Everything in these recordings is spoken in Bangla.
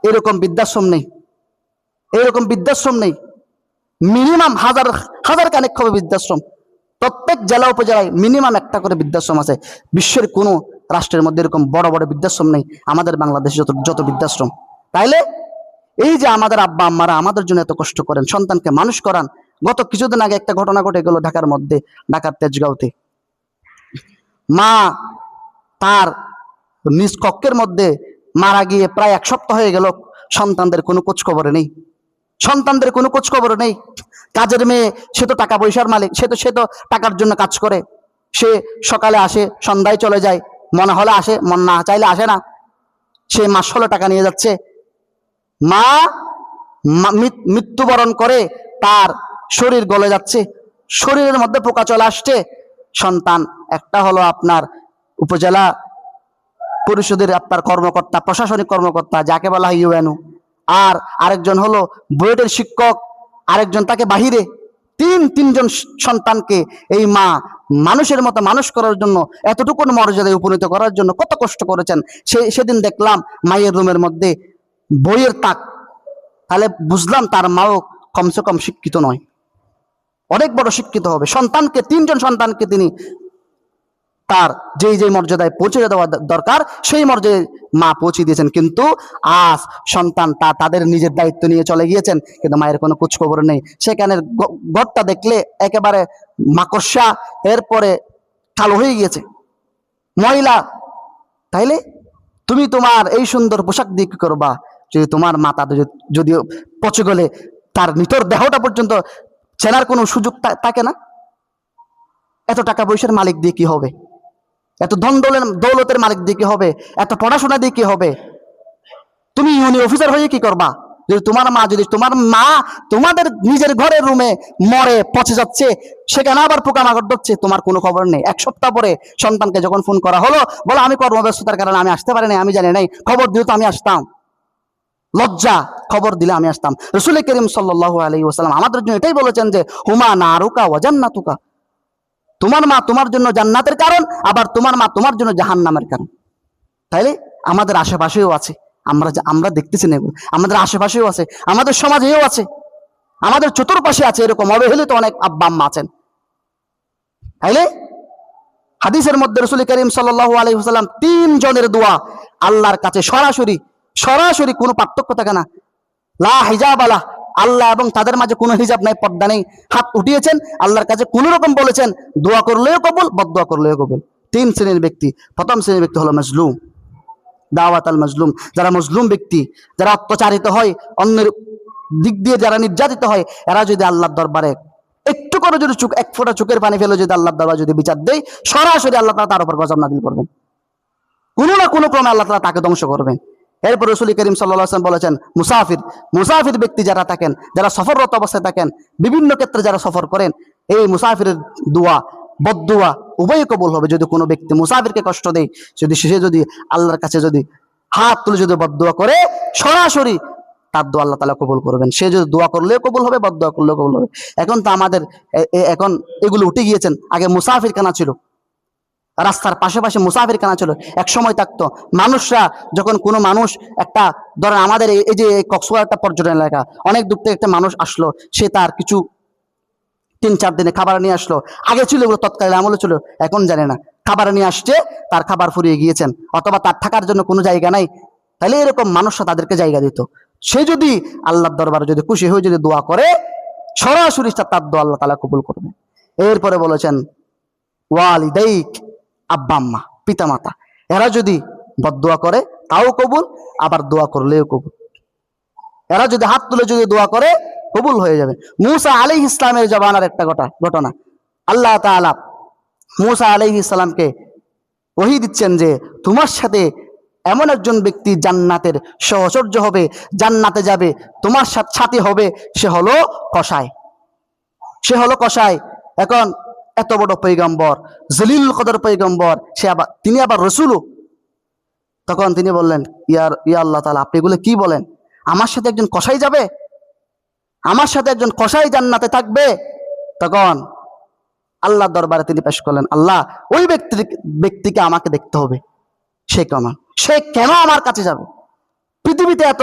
এরকম বৃদ্ধাশ্রম নেই, এরকম বৃদ্ধাশ্রম নেই। মিনিমাম হাজার হাজার কানেক হবে বৃদ্ধাশ্রম। প্রত্যেক জেলা উপজেলায় মিনিমাম একটা করে বৃদ্ধাশ্রম আছে। বিশ্বের কোনো রাষ্ট্রের মধ্যে এরকম বড় বড় বৃদ্ধাশ্রম নেই, আমাদের বাংলাদেশে যত যত বৃদ্ধাশ্রম। তাইলে এই যে আমাদের আব্বা আম্মারা আমাদের জন্য এত কষ্ট করেন, সন্তানকে মানুষ করান। গত কিছুদিন আগে একটা ঘটনা ঘটে গেল ঢাকার মধ্যে, ঢাকার তেজগাঁওতে। মা তার নিজ কক্ষের মধ্যে মারা গিয়ে প্রায় 1 সপ্তাহ হয়ে গেল, সন্তানদের কোনো খোঁজ খবর নেই, সন্তানদের কোনো খোঁজ খবর নেই। কাজের মেয়ে, সে তো টাকা পয়সার মালিক, সে তো টাকার জন্য কাজ করে। সে সকালে আসে, সন্ধ্যায় চলে যায়, মনে হলে আসে, মন না চাইলে আসে না। সে মাস হলো টাকা নিয়ে যাচ্ছে। মা মৃত্যুবরণ করে, তার শরীর গলে যাচ্ছে, শরীরের মধ্যে পোকা চলে আসছে। সন্তান একটা হলো আপনার উপজেলা পরিষদের আপনার কর্মকর্তা, প্রশাসনিক কর্মকর্তা, যাকে বলা হয় ইউএনও। আর আরেকজন হলো বুয়েটের শিক্ষক, আরেকজন তাকে বাহিরে। তিনজন সন্তানকে এই মা মানুষের মতো মানুষ করার জন্য, এতটুকু মর্যাদায় উপনীত করার জন্য কত কষ্ট করেছেন। সেদিন দেখলাম মায়ের রুমের মধ্যে বইয়ের তাক। তাহলে বুঝলাম তার মাও কমসে কম শিক্ষিত নয়, অনেক বড় শিক্ষিত হবে। সন্তানকে, 3জন সন্তানকে তিনি তার যেই মর্যাদায় পৌঁছে দেওয়া দরকার সেই মর্যাদায় মা পৌঁছে দিয়েছেন। কিন্তু আজ সন্তান তাদের নিজের দায়িত্ব নিয়ে চলে গিয়েছেন, কিন্তু মায়ের কোনো খোঁজ খবর নেই। সেখানে ঘরটা দেখলে একেবারে মাকড়সা, এরপরে কালো হয়ে গিয়েছে, ময়লা। তাইলে তুমি তোমার এই সুন্দর পোশাক দিয়ে কি করবা যদি তোমার মাতা যদিও পচে গেলে তার নিতর দেহটা পর্যন্ত চেনার কোনো সুযোগ থাকে না? এত টাকা পয়সার মালিক দিয়ে কি হবে? এত ধন দৌলতের মালিক দিয়ে কি হবে? এত পড়াশোনা দিয়ে কি হবে? তুমি ইউনি অফিসার হয়ে কি করবা যদি তোমার মা তোমাদের নিজের ঘরের রুমে মরে পচে যাচ্ছে, সেখানে আবার পোকামাকড় ধরছে, তোমার কোনো খবর নেই? 1 সপ্তাহ পরে সন্তানকে যখন ফোন করা হলো, বলো আমি কর্মব্যস্ততার কারণে আমি আসতে পারিনি, আমি জানি নাই, খবর দিও তো আমি আসতাম। লজ্জা, খবর দিলে আমি আসতাম। রাসূল করিম সাল্লাল্লাহু আলাইহি ওয়াসাল্লাম আমাদের জন্য এটাই বলেছেন যে হুমা নারুকা ওয়া জান্নাতুকা, তোমার মা তোমার জন্য জান্নাতের কারণ, আবার তোমার মা তোমার জন্য জাহান্নামের কারণ। তাইলে আমাদের আশেপাশেও আছে, আমরা দেখতেছি না এগুলো, আমাদের আশেপাশেও আছে, আমাদের সমাজেও আছে, আমাদের চতুর্পাশে আছে এরকম অবহেলিত অনেক আব্বা আম্মা আছেন। তাইলে হাদিসের মধ্যে রাসূল করিম সাল্লাল্লাহু আলাইহি ওয়াসাল্লাম 3 জনের দোয়া আল্লাহর কাছে সরাসরি কোনো পার্থক্য থাকে না, লা হিজাব আলা, আল্লাহ এবং তাদের মাঝে কোনো হিজাব নাই, পর্দা নেই। হাত উঠিয়েছেন আল্লাহর কাছে, কোন রকম বলেছেন, দোয়া করলেও কবুল, বদদোয়া করলেও কবুল। 3 শ্রেণীর ব্যক্তি। প্রথম শ্রেণীর ব্যক্তি হলো মাজলুম, দাওয়াত আল মাজলুম, যারা মজলুম ব্যক্তি, যারা অত্যাচারিত হয়, অন্যের দিক দিয়ে যারা নির্যাতিত হয়, এরা যদি আল্লাহর দরবারে একটু করে যদি এক ফোঁটা চোখের পানি ফেলে যদি আল্লাহর দরবারে যদি বিচার দেয়, সরাসরি আল্লাহ তাআলা তার উপর গজব নাযিল করবেন, কোনো না কোনো ক্রমে আল্লাহ তাআলা তাকে ধ্বংস করবেন। এরপর রাসূল করিম সাল্লাল্লাহু আলাইহি ওয়াসাল্লাম বলেছেন মুসাফির ব্যক্তি যারা থাকেন, যারা সফররত অবস্থায় থাকেন, বিভিন্ন ক্ষেত্রে যারা সফর করেন, এই মুসাফিরের দোয়া বদদোয়া উভয় কবুল হবে। যদি কোনো ব্যক্তি মুসাফিরকে কষ্ট দেয়, সে যদি আল্লাহর কাছে যদি হাত তুলে যদি বদদোয়া করে, সরাসরি তার দোয়া আল্লাহ তাআলা কবুল করবেন। সে যদি দোয়া করলেও কবুল হবে, বদদোয়া করলেও কবুল হবে। এখন তো আমাদের এখন এগুলো উঠে গিয়েছেন। আগে মুসাফির খানা ছিল, রাস্তার পাশে মুসাফির খানা ছিল, এক সময় থাকতো। মানুষরা যখন কোনো মানুষ একটা, ধরেন আমাদের এই যে কক্সবাজার একটা পর্যটন এলাকা, অনেক দূর থেকে একটা মানুষ আসলো, সে তার কিছু 3-4 দিনে খাবার নিয়ে আসলো। আগে ছিল এগুলো তৎকালীন আমলে ছিল, এখন জানে না। খাবার নিয়ে আসছে, তার খাবার ফুরিয়ে গিয়েছেন, অথবা তার থাকার জন্য কোনো জায়গা নাই, তাহলে এরকম মানুষরা তাদেরকে জায়গা দিত। সে যদি আল্লাহর দরবারে যদি খুশি হয়ে যদি দোয়া করে, সরাসরি তার দোয়া আল্লাহ তাআলা কবুল করবে। এরপরে বলেছেন ওয়ালিদাইক, আব্বা আম্মা পিতা মাতা, এরা যদি বদদোয়া করে তাও কবুল, আবার দোয়া করলেও কবুল। এরা যদি হাত তুলে যদি দোয়া করে কবুল হয়ে যাবে। মূসা আলাইহিস সালামের জবানার একটা ঘটনা, আল্লাহ তাআলা মূসা আলাইহিস সালামকে ওহী দিচ্ছেন যে তোমার সাথে এমন একজন ব্যক্তি জান্নাতের সহচর্য হবে, জান্নাতে যাবে, তোমার সাথী হবে, সে হলো কসাই। এখন এত বড় পয়গম্বর, জলিল কদর পয়গম্বর, তিনি আবার রসুলও। তখন তিনি বললেন, ইয়া আল্লাহ তাআলা, আপনি এগুলো কি বলেন? আমার সাথে একজন কসাই যাবে, আমার সাথে একজন কসাই জান্নাতে থাকবে? তখন আল্লাহর দরবারে তিনি পেশ করলেন, আল্লাহ ওই ব্যক্তিকে আমাকে দেখতে হবে, সে কেন আমার কাছে যাবে? পৃথিবীতে এত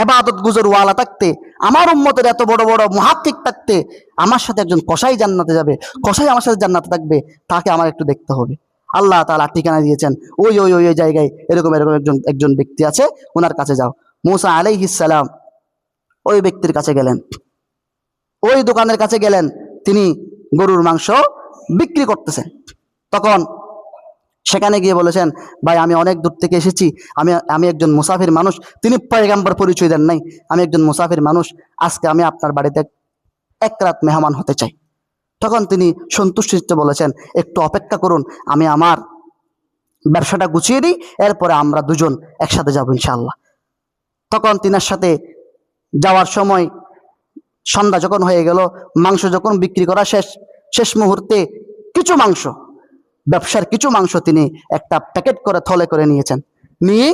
এবাদত গুজর ওয়ালা থাকতে, আমার উম্মতের এত বড় বড় মুহাক্কিক থাকতে, আমার সাথে একজন কসাই জান্নাতে যাবে, কসাই আমার সাথে জান্নাতে থাকবে, তাকে আমার একটু দেখতে হবে। আল্লাহ তাআলা ঠিকানা দিয়েছেন, ওই ওই ওই ওই জায়গায় এরকম এরকম একজন একজন ব্যক্তি আছে, ওনার কাছে যাও। মূসা আলাইহিস সালাম ওই ব্যক্তির কাছে গেলেন, ওই দোকানের কাছে গেলেন, তিনি গরুর মাংস বিক্রি করতেছেন। তখন সেখানে গিয়ে বলেছেন, ভাই আমি অনেক দূর থেকে এসেছি, আমি আমি একজন মুসাফির মানুষ। তিনি পয়গাম্বর পরিচয় দেন নাই, আমি একজন মুসাফির মানুষ, আজকে আমি আপনার বাড়িতে এক রাত মেহমান হতে চাই। তখন তিনি সন্তুষ্ট বলেছেন, একটু অপেক্ষা করুন, আমি আমার ব্যবসাটা গুছিয়ে দিই, এরপরে আমরা দুজন একসাথে যাবো ইনশাআল্লাহ। তখন তিনার সাথে যাওয়ার সময় সন্ধ্যা যখন হয়ে গেল, মাংস যখন বিক্রি করা শেষ, শেষ মুহূর্তে কিছু মাংস, ব্যবসার কিছু মাংস তিনি একটা প্যাকেট করে থলে করে নিয়েছেন, নিয়ে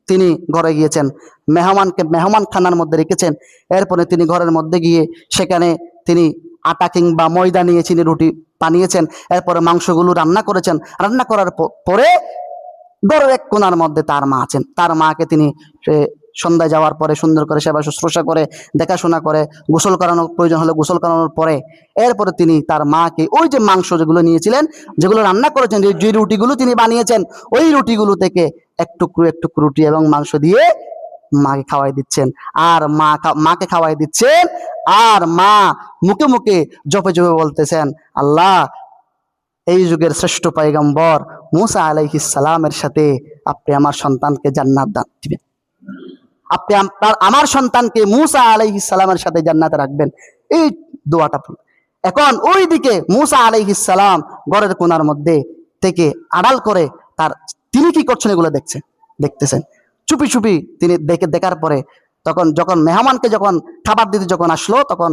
তিনি ঘরে গিয়েছেন, মেহমানকে মেহমান খানার মধ্যে রেখেছেন। এরপরে তিনি ঘরের মধ্যে গিয়ে সেখানে তিনি আটা কিংবা ময়দা নিয়ে চিনি রুটি বানিয়েছেন। এরপরে মাংসগুলো রান্না করেছেন। রান্না করার পরে ঘরের এক কোণার মধ্যে তার মা আছেন, তার মাকে তিনি সন্ধ্যায় যাওয়ার পরে সুন্দর করে সেবা শুশ্রূষা করে, দেখাশোনা করে, গোসল করানোর প্রয়োজন হলে গোসল করানোর পরে এরপরে তিনি তার মাকে ওই যে মাংস যেগুলো নিয়েছিলেন, যেগুলো রান্না করেছেন, যে রুটিগুলো তিনি বানিয়েছেন, ওই রুটিগুলো থেকে এক টুকরো রুটি এবং মাংস দিয়ে মাকে খাওয়াই দিচ্ছেন। আর মাকে খাওয়াই দিচ্ছেন, আর মা মুখে মুখে জপে জপে বলতেছেন, আল্লাহ এই যুগের শ্রেষ্ঠ পয়গম্বর মূসা আলাইহিস সালামের সাথে আপনি আমার সন্তানকে জান্নাত দান দিবেন, আপনি আমার সন্তানকে মূসা আলাইহিস সালামের সাথে জান্নাতে রাখবেন, এই দোয়াটা। এখন ওই দিকে মূসা আলাইহিস সালাম ঘরের কোণার মধ্যে থেকে আড়াল করে তিনি কি করছেন এগুলো দেখতেছেন চুপি চুপি। তিনি দেখার পরে তখন যখন মেহমানকে যখন খাবার দিতে যখন আসলো, তখন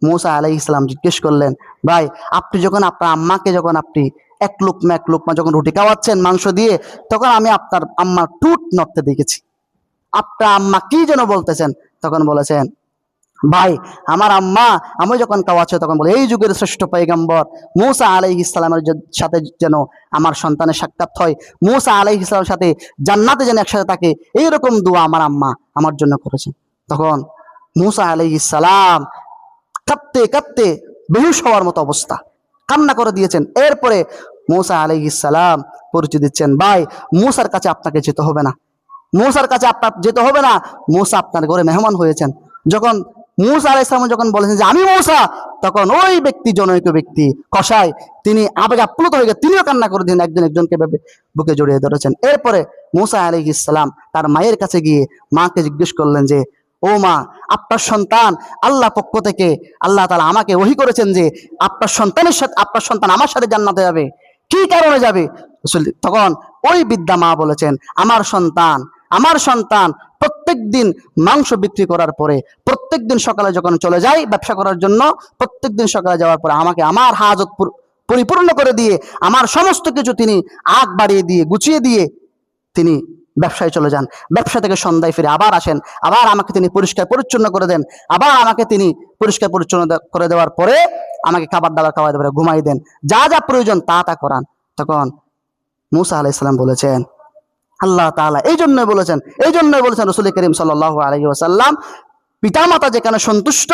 মূসা আলাইহিস সালাম জিজ্ঞেস করলেন, ভাই আপনি যখন আপনার আম্মাকে যখন আপনি এক লুকমা যখন রুটি খাওয়াচ্ছেন মাংস দিয়ে, তখন আমি আপনার আম্মার টুট নড়তে দেখেছি, আপনার আম্মা কি যেন বলতেছেন। তখন বলেছেন, ভাই আমার আম্মা আমি যখন খাওয়াচ্ছে তখন বলে, এই যুগের শ্রেষ্ঠ পয়গম্বর মূসা আলাইহিস সালামের সাথে যেন আমার সন্তানের সাক্ষাৎ হয়, মূসা আলাইহিস সালামের সাথে জান্নাতে যেন একসাথে থাকে, এইরকম দোয়া আমার আম্মা আমার জন্য করেছেন। তখন মূসা আলাইহিস সালাম কাঁদতে কাঁদতে বেহুশ হওয়ার মতো অবস্থা, কান্না করে দিয়েছেন। এরপরে মূসা আলাইহিস সালাম পরিচয় দিচ্ছেন, ভাই মূসার কাছে আপনাকে যেতে হবে না, মূসার কাছে আপনার যেতে হবে না, মূসা আপনার ঘরে মেহমান হয়েছেন। যখন মূসা আলাইহিস সালাম যখন বলেছেন যে আমি মূসা, তখন ওই ব্যক্তি, জনৈক ব্যক্তি কসাই, তিনি আবেগে আপ্লুত হয়ে গেছে, তিনিও কান্না করে দিলেন, একজনকে বুকে জড়িয়ে ধরেছেন। এরপরে মূসা আলাইহিস সালাম তার মায়ের কাছে গিয়ে মাকে জিজ্ঞেস করলেন যে, ও মা, আপনার সন্তান আল্লাহ পক্ষ থেকে আল্লাহ তাআলা আমাকে ওহী করেছেন যে আপনার সন্তান আমার সাথে জান্নাতে যাবে, কি কারণে যাবে? তখন ওই বৃদ্ধা মা বলেছেন, আমার সন্তান প্রত্যেক দিন মাংস বিক্রি করার পরে, প্রত্যেক দিন সকালে যখন চলে যায় ব্যবসা করার জন্য, প্রত্যেক দিন সকালে যাওয়ার পরে আমাকে আমার হাজত পরিপূর্ণ করে দিয়ে, আমার সমস্ত কিছু তিনি আগ বাড়িয়ে দিয়ে গুছিয়ে দিয়ে তিনি ব্যবসায় চলে যান। ব্যবসা থেকে সন্ধ্যায় ফিরে আবার আসেন, আবার আমাকে তিনি পরিষ্কার পরিচ্ছন্ন করে দেন, আবার আমাকে তিনি পরিষ্কার পরিচ্ছন্ন করে দেওয়ার পরে আমাকে খাবার দাবার খাওয়াই দেবেন, ঘুমাই দেন, যা যা প্রয়োজন তা করান। তখন মূসা আলাইহিস সালাম বলেছেন, আল্লাহ তাআলা এই জন্যই বলেছেন রাসূল করিম সাল্লাল্লাহু আলাইহি ওয়াসাল্লাম, পিতামাতা যেখানে সন্তুষ্ট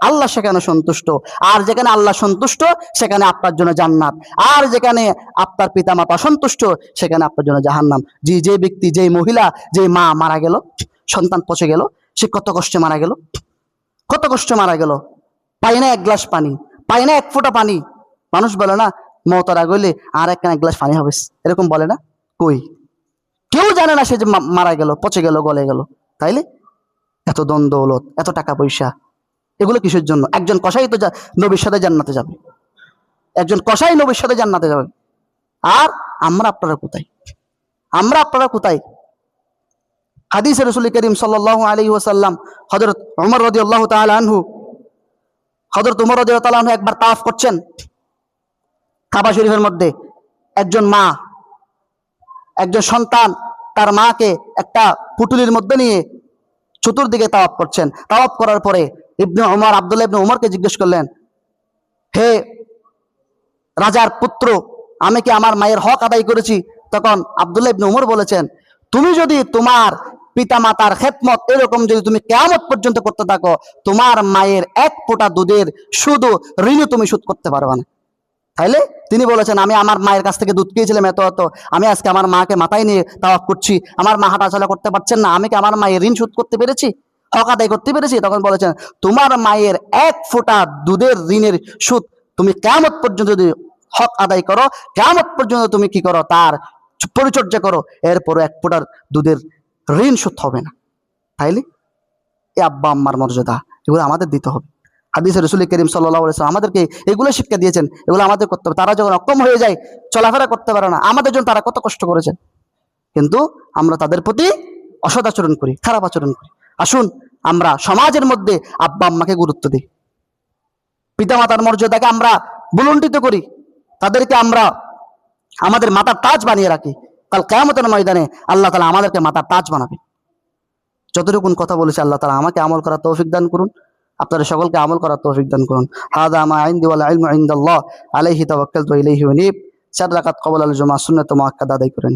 আল্লাহ সেখানে সন্তুষ্ট, আর যেখানে আল্লাহ সন্তুষ্ট সেখানে আপনার জন্য জান্নাত, আর যেখানে আপনার পিতামাতা অসন্তুষ্ট সেখানে আপনার জন্য জাহান্নাম। যে ব্যক্তি, যে মহিলা, যে মা মারা গেল, সন্তান পচে গেল, সে কত কষ্টে মারা গেল, পায় না এক গ্লাস পানি, পায় না এক ফোঁটা পানি। মানুষ বলে না মওতের আগ হইলে আর এক গ্লাস পানি হবে, এরকম বলে না? কই, কেউ জানে না সে যে মারা গেল, পচে গেল, গলে গেল। তাইলে এত ধন দৌলত, এত টাকা পয়সা, এগুলো কিসের জন্য? একজন কসাই তো নবীর সাথে জান্নাতে যাবে, একজন কসাই নবীর সাথে জান্নাতে যাবে। আর আমরা আপনারা কোথায়? হাদিসে রাসূল করিম সাল্লাল্লাহু আলাইহি ওয়াসাল্লাম, হযরত ওমর রাদিয়াল্লাহু তাআলা আনহু একবার তাওয়াফ করছেন কাবা শরীফের মধ্যে। একজন মা, একজন সন্তান তার মাকে একটা পুটুলির মধ্যে নিয়ে চতুর্দিকে তাওয়াফ করছেন। তাওয়াফ করার পরে আব্দুল্লাহ ইবনে উমরকে জিজ্ঞেস করলেন, হে রাজার পুত্র, আমি কি আমার মায়ের হক আদায় করেছি? তখন আব্দুল্লাহ ইবনে উমর বলেছেন, তুমি যদি তোমার পিতা মাতার খেদমত এরকম যদি তুমি কিয়ামত পর্যন্ত করতে থাকো, তোমার মায়ের এক ফোঁটা দুধের শুধু ঋণও তুমি শোধ করতে পারবে না। তাইলে তিনি বলেছেন, আমি আমার মায়ের কাছ থেকে দুধ খেয়েছিলাম এত, আমি আজকে আমার মাকে মাথায় নিয়ে তাওয়াফ করছি, আমার মা হাঁটাচলা করতে পারছেন না, আমি কি আমার মায়ের ঋণ শোধ করতে পেরেছি, হক আদায় করতে পেরেছি? তখন বলেছেন, তোমার মায়ের এক ফোঁটা দুধের ঋণের সুদ তুমি কিয়ামত পর্যন্ত যদি হক আদায় করো, কিয়ামত পর্যন্ত তুমি কি করো, তার পরিচর্যা করো, এরপরও এক ফোঁটার দুধের ঋণ শোধ হবে না। তাইলে এই আব্বা আম্মার মর্যাদা, এগুলো আমাদের দিতে হবে। হাদিসে রাসূল করিম সাল্লাল্লাহু আলাইহি ওয়াসাল্লাম আমাদেরকে এগুলো শিক্ষা দিয়েছেন, এগুলো আমাদের করতে হবে। তারা যখন অক্ষম হয়ে যায়, চলাফেরা করতে পারে না, আমাদের জন্য তারা কত কষ্ট করেছেন, কিন্তু আমরা তাদের প্রতি অসৎ আচরণ করি, খারাপ আচরণ করি। আসুন আমরা সমাজের মধ্যে আব্বা আম্মাকে গুরুত্ব দিই, পিতামাতার মর্যাদাকে আমরা বুলন্ডিত করি, তাদেরকে আমরা আমাদের মাথার তাজ বানিয়ে রাখি। কাল কিয়ামতের ময়দানে আল্লাহ তাআলা আমাদেরকে মাথার তাজ বানাবে। যতটুকুন কথা বলেছি আল্লাহ তাআলা আমাকে আমল করার তৌফিক দান করুন, আপনাদের সকলকে আমল করার তৌফিক দান করুন। হাদা মা ইনদি ওয়াল ইলমু ইনদাল্লাহ আলাইহি তাওয়াক্কালতু ইলাইহি উনীব। 4 রাকাত ক্বাবলা আল জুমআহ সুন্নাত মুআক্কাদা আদায় করেন।